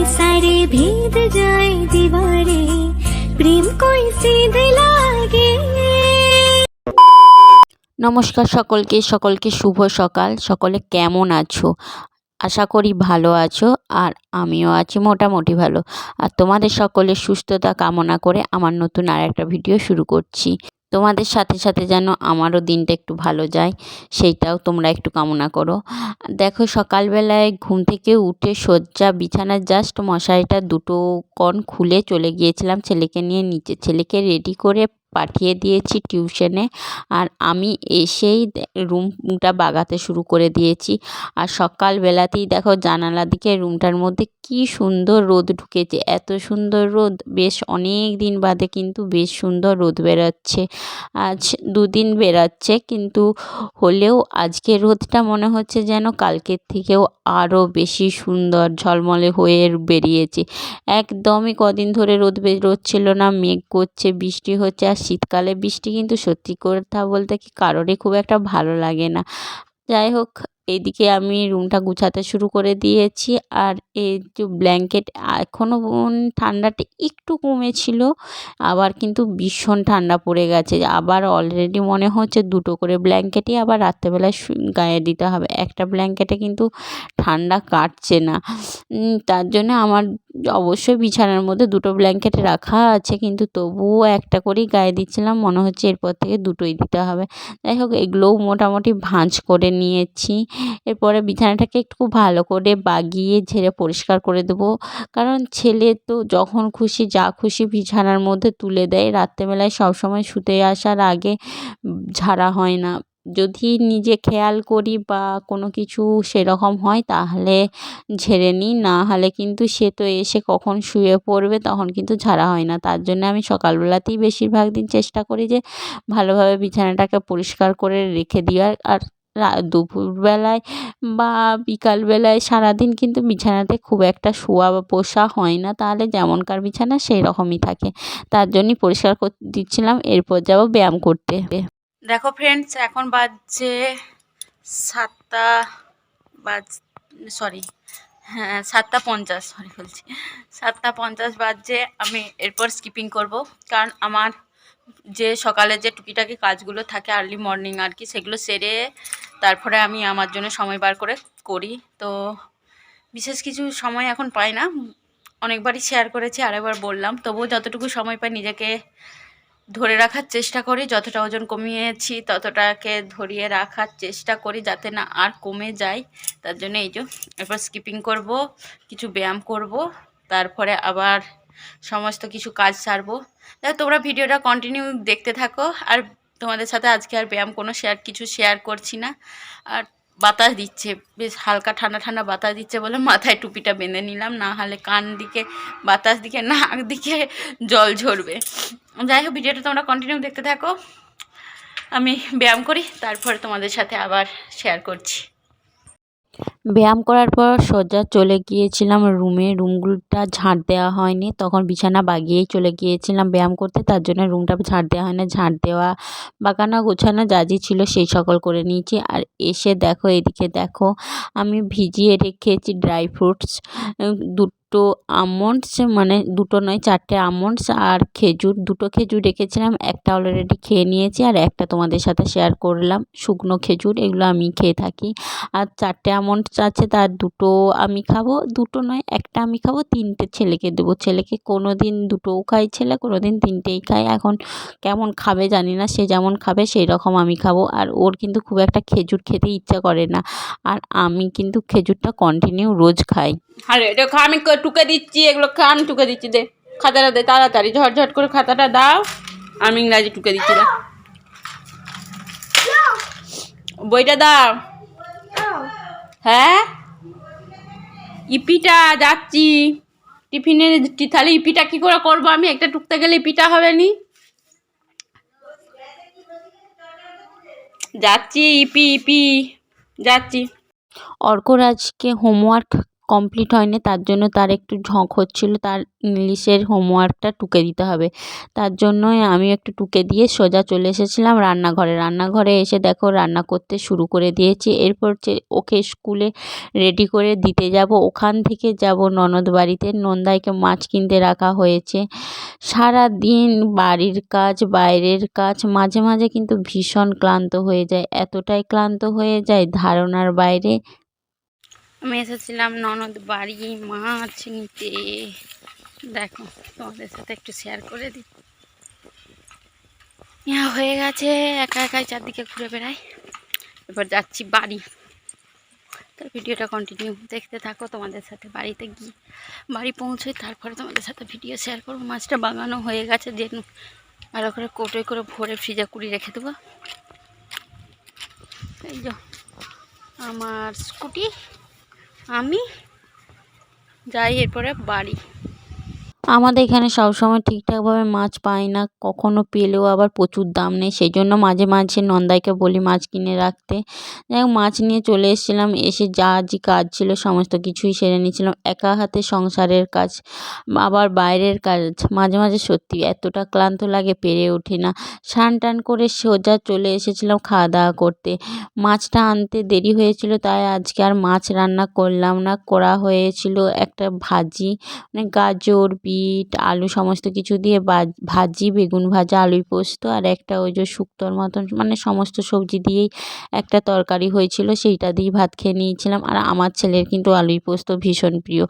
सारे भेद जाए दीवारे प्रेम कोई सीध लागे। নমস্কার সকলকে শুভ সকাল। সকলে কেমন আছো? আশা করি ভালো আছো, আর আমিও আছি মোটামুটি ভালো। আর তোমাদের সকলের সুস্থতা কামনা করে আমার নতুন আর একটা ভিডিও শুরু করছি। তোমাদের সাথে সাথে যেন আমারও দিনটা একটু ভালো যায়, সেইটাও তোমরা একটু কামনা করো। দেখো, সকালবেলায় ঘুম থেকে উঠে শয্যা বিছানার জাস্ট মশারিটা দুটো কণ খুলে চলে গিয়েছিলাম ছেলেকে নিয়ে নিচে। ছেলেকে রেডি করে পাঠিয়ে দিয়েছি টিউশনে, আর আমি এসেই রুমটা বাগাতে শুরু করে দিয়েছি। আর সকালবেলাতেই দেখো জানালা দিকে রুমটার মধ্যে কি সুন্দর রোদ ঢুকেছে। এত সুন্দর রোদ, বেশ অনেক দিন বাদে কিন্তু বেশ সুন্দর রোদ বেরোচ্ছে। আজ দুদিন বেরাচ্ছে, কিন্তু হলেও আজকে রোদটা মনে হচ্ছে যেন কালকের থেকেও আরও বেশি সুন্দর ঝলমলে হয়ে বেরিয়েছে। একদমই কদিন ধরে রোদ বেরোচ্ছিল না, মেঘ করছে, বৃষ্টি হচ্ছে। আর শীতকালে বৃষ্টি কিন্তু সত্যি কথা বলতে কি কারোরই খুব একটা ভালো লাগে না। যাই হোক, এইদিকে আমি রুমটা গুছাতে শুরু করে দিয়েছি। আর এই যে ব্ল্যাঙ্কেট, এখনও ঠান্ডাটা একটু কমেছিল, আবার কিন্তু ভীষণ ঠান্ডা পড়ে গেছে। আবার অলরেডি মনে হচ্ছে দুটো করে ব্ল্যাঙ্কেটই আবার রাত্রেবেলায় গায়ে দিতে হবে। একটা ব্ল্যাঙ্কেটে কিন্তু ঠান্ডা কাটছে না। তার জন্য আমার অবশ্যই বিছানার মধ্যে দুটো ব্ল্যাঙ্কেট রাখা আছে, কিন্তু তবুও একটা করেই গায়ে দিচ্ছিলাম। মনে হচ্ছে এরপর থেকে দুটোই দিতে হবে। যাই হোক, এগুলোও মোটামুটি ভাঁজ করে নিয়েছি। এরপরে বিছানাটাকে একটু ভালো করে বাগিয়ে ঝেড়ে পরিষ্কার করে দেবো, কারণ ছেলে তো যখন খুশি যা খুশি বিছানার মধ্যে তুলে দেয়। রাত্রেবেলায় সবসময় শুতে আসার আগে ঝাড়া হয় না। যদি নিজে খেয়াল করি বা কোনো কিছু সেরকম হয় তাহলে ঝেড়ে নিই, না হলে কিন্তু সে তো এসে কখন শুয়ে পড়বে, তখন কিন্তু ঝাড়া হয় না। তার জন্য আমি সকালবেলাতেই বেশিরভাগ দিন চেষ্টা করি যে ভালোভাবে বিছানাটাকে পরিষ্কার করে রেখে দেওয়ার। আর দুপুরবেলায় বা বিকালবেলায় সারাদিন কিন্তু বিছানাতে খুব একটা শোয়া বা বসা হয় না, তাহলে যেমনকার বিছানা সেই রকমই থাকে। তার জন্যই পরিষ্কার করে দিচ্ছিলাম। এরপর যাব ব্যায়াম করতে। দেখো ফ্রেন্ডস, এখন বাজছে 7টা সরি, হ্যাঁ 7:50, সরি বলছি 7:50 বাজছে। আমি এরপর স্কিপিং করব, কারণ আমার যে সকালে যে টুকিটাকি কাজগুলো থাকে আর্লি মর্নিং আর কি, সেগুলো সেরে তারপরে আমি আমার জন্য সময় বার করে করি। তো বিশেষ কিছু সময় এখন পাই না, অনেকবারই শেয়ার করেছি, আরেকবার বললাম। তবুও যতটুকু সময় পাই নিজেকে ধরে রাখার চেষ্টা করি। যতটা ওজন কমিয়েছি ততটাকে ধরিয়ে রাখার চেষ্টা করি, যাতে না আর কমে যায়। তার জন্য এই যে এরপর স্কিপিং করব, কিছু ব্যায়াম করব, তারপরে আবার সমস্ত কিছু কাজ সারবো। তোমরা ভিডিওটা কন্টিনিউ দেখতে থাকো। আর তোমাদের সাথে আজকে আর ব্যায়াম কোনো কিছু শেয়ার করছি না। আর বাতাস দিচ্ছে, বেশ হালকা ঠান্ডা ঠান্ডা বাতাস দিচ্ছে বলে মাথায় টুপিটা বেঁধে নিলাম, না হলে কান দিকে বাতাস দিকে নাক দিকে জল ঝরবে। যাই হোক, ভিডিওটা তোমরা কন্টিনিউ দেখতে থাকো। আমি ব্যায়াম করি, তারপরে তোমাদের সাথে আবার শেয়ার করছি। ব্যায়াম করার পর সোজা চলে গিয়েছিলাম রুমগুলোটা ঝাঁট দেওয়া হয়নি, তখন বিছানা বাগিয়েই চলে গিয়েছিলাম ব্যায়াম করতে। তার জন্য রুমটা ঝাঁট দেওয়া হয় না, ঝাঁট দেওয়া বাগানো গোছানো যা ছিল সেই সকল করে নিয়েছি। আর এসে দেখো, এদিকে দেখো, আমি ভিজিয়ে রেখেছি ড্রাই ফ্রুটস, দুটো আমন্ডস, মানে দুটো নয় 4টে আমন্ডস, আর খেজুর, দুটো খেজুর রেখেছিলাম, একটা অলরেডি খেয়ে নিয়েছি, আর একটা তোমাদের সাথে শেয়ার করলাম। শুকনো খেজুর, এগুলো আমি খেয়ে থাকি। আর 4টে আমন্ডস আছে, তার দুটো আমি খাবো, দুটো নয় একটা আমি খাবো, 3টে ছেলেকে দেবো। ছেলেকে কোনো দিন দুটোও খায় ছেলে, কোনো দিন 3টেই খায়। এখন কেমন খাবে জানি না, সে যেমন খাবে সেই রকম আমি খাবো। আর ওর কিন্তু খুব একটা খেজুর খেতে ইচ্ছা করে না, আর আমি কিন্তু খেজুরটা কন্টিনিউ রোজ খাই। আরে এটা খা, আমি টুকে দিচ্ছি, এগুলো খা, আমি টুকে দিচ্ছি। দে খাতাটা দে, তাড়াতাড়ি ঝটঝট করে খাতাটা দাও, আমি ইংরাজি টুকে দিচ্ছি। দা বইটা দাও। হ্যাঁ, ইপিটা যাচ্ছি টিফিনে, তাহলে ইপিটা কি করে করবো আমি? একটা টুকতে গেলে ইপিটা হবে নি। যাচ্ছি, ইপি যাচ্ছি। অর্কর আজকে হোমওয়ার্ক কমপ্লিট হয়নি, তার জন্য তার একটু ঝোঁক হচ্ছিল, তার ইংলিশের হোমওয়ার্কটা টুকে দিতে হবে। তার জন্যই আমি একটু টুকে দিয়ে সোজা চলে এসেছিলাম রান্নাঘরে এসে দেখো রান্না করতে শুরু করে দিয়েছি। এরপর ওকে স্কুলে রেডি করে দিতে যাব, ওখান থেকে যাব ননদ বাড়িতে। নন্দাইকে মাছ কিনতে রাখা হয়েছে। সারা দিন বাড়ির কাজ বাইরের কাজ, মাঝে মাঝে কিন্তু ভীষণ ক্লান্ত হয়ে যায়, এতটাই ক্লান্ত হয়ে যায় ধারণার বাইরে। আমি এসেছিলাম ননদ বাড়ি মাছ নিতে। দেখো তোমাদের সাথে একটু শেয়ার করে দিই। হয়ে গেছে, একা একাই চারদিকে ঘুরে বেড়াই। এবার যাচ্ছি বাড়ি। তার ভিডিওটা কন্টিনিউ দেখতে থাকো। তোমাদের সাথে বাড়িতে গিয়ে বাড়ি পৌঁছোই, তারপরে তোমাদের সাথে ভিডিও শেয়ার করবো। মাছটা বাগানো হয়ে গেছে, যে ভালো করে কোটোয় করে ভরে ফ্রিজে কুড়ি রেখে দেবো। এই যে আমার স্কুটি, আমি যাই এরপরে বাড়ি। আমাদের এখানে সবসময় ঠিকঠাকভাবে মাছ পাই না, কখনো পেলেও আবার প্রচুর দাম নেই, সেই জন্য মাঝে মাঝে নন্দাইকে বলি মাছ কিনে রাখতে। যাই হোক মাছ নিয়ে চলে এসেছিলাম, এসে যা যে কাজ ছিল সমস্ত কিছুই সেরে নিয়েছিলাম। একা হাতে সংসারের কাজ আবার বাইরের কাজ, মাঝে মাঝে সত্যি এতটা ক্লান্ত লাগে পেরে ওঠে না। স্নান টান করে সোজা চলে এসেছিলাম খাওয়া দাওয়া করতে। মাছটা আনতে দেরি হয়েছিল, তাই আজকে আর মাছ রান্না করলাম না, করা হয়েছিল একটা ভাজি, মানে গাজর বিট আলু সমস্ত কিছু দিয়ে ভাজি, বেগুন ভাজা, আলুই পোস্ত, আর একটা ওই যে শুক্তোর মতন মানে সমস্ত সবজি দিয়েই একটা তরকারি হয়েছিল, সেইটা দিয়েই ভাত খেয়ে নিয়েছিলাম। আর আমার ছেলের কিন্তু আলুই পোস্ত ভীষণ প্রিয়।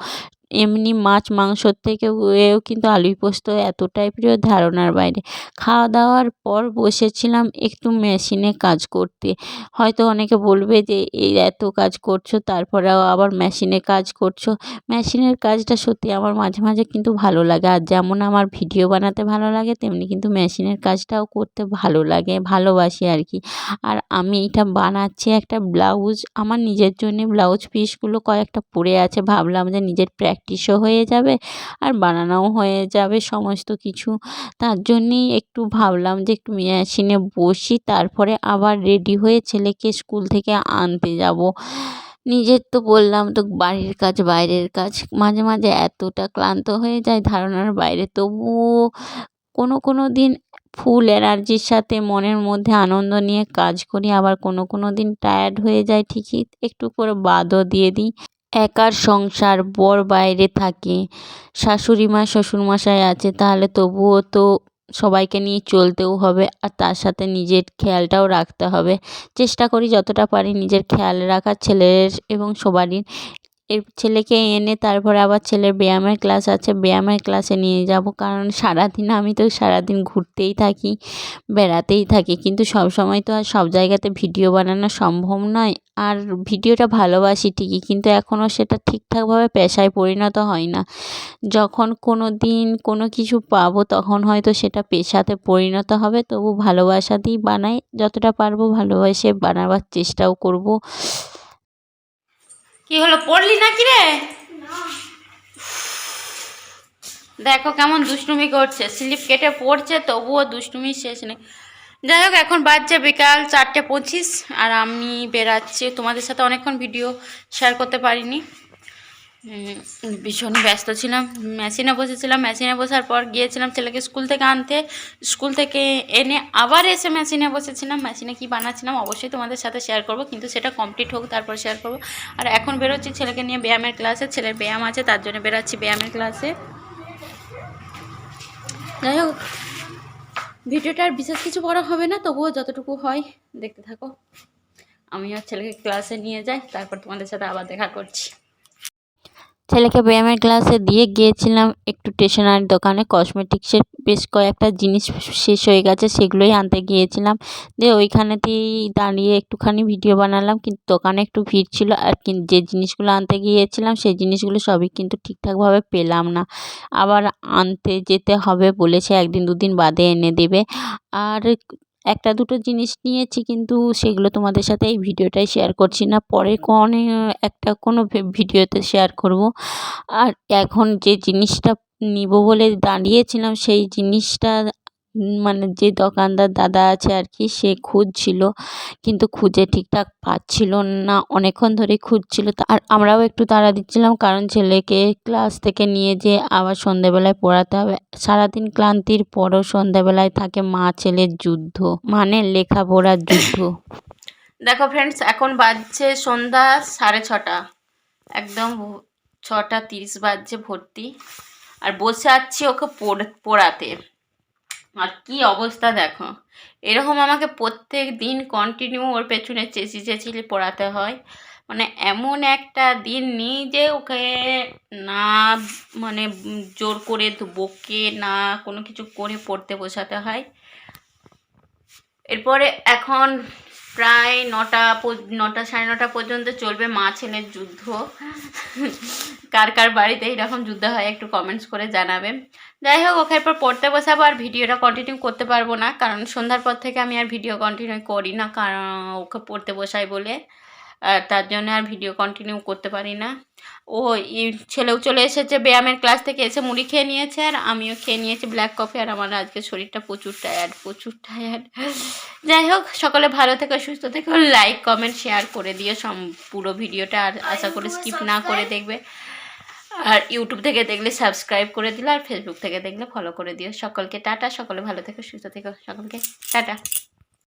এমনি মাছ মাংসর থেকেও এও কিন্তু আলুই পোস্ত এতটাই প্রিয় ধারণার বাইরে। খাওয়া দাওয়ার পর বসেছিলাম একটু মেশিনে কাজ করতে। হয়তো অনেকে বলবে যে এই এত কাজ করছো তারপরেও আবার মেশিনে কাজ করছো। মেশিনের কাজটা সত্যি আমার মাঝে মাঝে কিন্তু ভালো লাগে, আর যেমন আমার ভিডিও বানাতে ভালো লাগে তেমনি কিন্তু মেশিনের কাজটাও করতে ভালো লাগে, ভালোবাসি আর কি। আর আমি এটা বানাচ্ছি একটা ব্লাউজ, আমার নিজের জন্যে ব্লাউজ পিসগুলো কয়েকটা পড়ে আছে, ভাবলাম যে নিজের প্র্যাকটিসও হয়ে যাবে আর বানানোও হয়ে যাবে সমস্ত কিছু। তার জন্যেই একটু ভাবলাম যে একটু মেশিনে বসি, তারপরে আবার রেডি হয়ে ছেলেকে স্কুল থেকে আনতে যাব। নিজের তো বললাম তো বাড়ির কাজ বাইরের কাজ, মাঝে মাঝে এতটা ক্লান্ত হয়ে যায় ধারণার বাইরে, তবুও কোনো কোনো দিন ফুল এনার্জির সাথে মনের মধ্যে আনন্দ নিয়ে কাজ করি, আবার কোনো কোনো দিন টায়ার্ড হয়ে যায় ঠিকই, একটু করে বাদও দিয়ে দিই। একার সংসার, বর বাইরে থাকে, শাশুড়ি মা শ্বশুরমশাই আছে, তাহলে তবুও তো সবাইকে নিয়ে চলতেও হবে, আর তার সাথে নিজের খেয়ালটাও রাখতে হবে। চেষ্টা করি যতটা পারি নিজের খেয়াল রাখার, ছেলের এবং সবারই। এর ছেলেকে এনে তারপরে আবার ছেলের ব্যায়ামের ক্লাস আছে, ব্যায়ামের ক্লাসে নিয়ে যাব, কারণ সারাদিন আমি তো সারাদিন ঘুরতেই থাকি, বেড়াতেই থাকি, কিন্তু সব সময় তো আর সব জায়গাতে ভিডিও বানানো সম্ভব নয়। আর ভিডিওটা ভালোবাসি ঠিকই, কিন্তু এখনও সেটা ঠিকঠাকভাবে পেশায় পরিণত হয় না। যখন কোনো দিন কোনো কিছু পাবো তখন হয়তো সেটা পেশাতে পরিণত হবে, তবু ভালোবাসা দিয়েই বানাই, যতটা পারবো ভালোবাসে বানাবার চেষ্টাও করব। কি হলো, পড়লি নাকি রে? দেখো কেমন দুষ্টুমি করছে, স্লিপ কেটে পড়ছে তবুও দুষ্টুমি শেষ নেই। যাই হোক এখন বাজছে বিকাল 4:25 আর আমি বেরাচ্ছি। তোমাদের সাথে অনেকক্ষণ ভিডিও শেয়ার করতে পারিনি, ভীষণ ব্যস্ত ছিলাম। মেশিনে বসেছিলাম, মেশিনে বসার পর গিয়েছিলাম ছেলেকে স্কুল থেকে আনতে, স্কুল থেকে এনে আবার এসে মেশিনে বসেছিলাম। মেশিনে কি বানাচ্ছিলাম অবশ্যই তোমাদের সাথে শেয়ার করব, কিন্তু সেটা কমপ্লিট হোক তারপর শেয়ার করব। আর এখন বেরোচ্ছি ছেলেকে নিয়ে ব্যায়ামের ক্লাসে, ছেলের ব্যায়াম আছে তার জন্য বেরাচ্ছি ব্যায়ামের ক্লাসে। যাই হোক ভিডিওটা আর বিশেষ কিছু বড় হবে না, তবুও যতটুকু হয় দেখতে থাকো। আমিও ছেলেকে ক্লাসে নিয়ে যাই, তারপর তোমাদের সাথে আবার দেখা করছি। ছেলেকে ব্যায়ামের ক্লাসে দিয়ে গিয়েছিলাম একটু স্টেশনারি দোকানে, কসমেটিক্সের বেশ কয়েকটা জিনিস শেষ হয়ে গেছে, সেগুলোই আনতে গিয়েছিলাম। দিয়ে ওইখানেতেই দাঁড়িয়ে একটুখানি ভিডিও বানালাম, কিন্তু দোকানে একটু ভিড় ছিল, আর যে জিনিসগুলো আনতে গিয়েছিলাম সেই জিনিসগুলো সবই কিন্তু ঠিকঠাকভাবে পেলাম না। আবার আনতে যেতে হবে বলেছে, 1-2 দিন বাদে এনে দেবে। আর একটা দুটো জিনিস নিয়েছি, কিন্তু সেগুলো তোমাদের সাথে এই ভিডিওটাই শেয়ার করছি না, পরে কোনো ভিডিওতে শেয়ার করব। আর এখন যে জিনিসটা নিব বলে দাঁড়িয়েছিলাম সেই জিনিসটা মানে যে দোকানদার দাদা আছে আর কি, সে খুঁজছিল কিন্তু খুঁজে ঠিকঠাক পাচ্ছিল না, অনেকক্ষণ ধরে খুঁজছিল। আর আমরাও একটু তাড়া দিচ্ছিলাম, কারণ ছেলেকে ক্লাস থেকে নিয়ে যেয়ে আবার সন্ধেবেলায় পড়াতে হবে। সারাদিন ক্লান্তির পরও সন্ধেবেলায় থাকে মা ছেলের যুদ্ধ, মানে লেখাপড়ার যুদ্ধ। দেখো ফ্রেন্ডস, এখন বাজছে সন্ধ্যা 6:30, একদম 6:30 বাজছে ভর্তি। আর বসে আছি ওকে পড়াতে। আর কি অবস্থা দেখো, এরকম আমাকে প্রত্যেক দিন কন্টিনিউ ওর পেছনে চেঁচিয়ে পড়াতে হয়। মানে এমন একটা দিন নেই যে ওকে না মানে জোর করে বকে না কোনো কিছু করে পড়তে বসাতে হয়। এরপরে এখন প্রায় 9টা 9:30 পর্যন্ত চলবে মা ছেলের যুদ্ধ। কার কার বাড়িতে এইরকম যুদ্ধ হয় একটু কমেন্টস করে জানাবেন। যাই হোক, ওকে এরপর পড়তে বসাবো। আর ভিডিওটা কন্টিনিউ করতে পারবো না, কারণ সন্ধ্যার পর থেকে আমি আর ভিডিও কন্টিনিউ করি না, কারণ ওকে পড়তে বসাই বলে। তার জন্য আর ভিডিও কন্টিনিউ করতে পারি না। ও ছেলেও চলে এসেছে ব্যায়ামের ক্লাস থেকে, এসে মুড়ি খেয়ে নিয়েছে আর আমিও খেয়ে নিয়েছি ব্ল্যাক কফি। আর আমার আজকে শরীরটা প্রচুর টায়ার্ড। যাই হোক, সকলে ভালো থেকো, সুস্থ থেকো, লাইক কমেন্ট শেয়ার করে দিও পুরো ভিডিওটা। আর আশা করি স্কিপ না করে দেখবে। আর ইউটিউব থেকে দেখলে সাবস্ক্রাইব করে দিলে, আর ফেসবুক থেকে দেখলে ফলো করে দিও। সকলকে টাটা, সকলে ভালো থেকো, সুস্থ থেকো, সকলকে টাটা।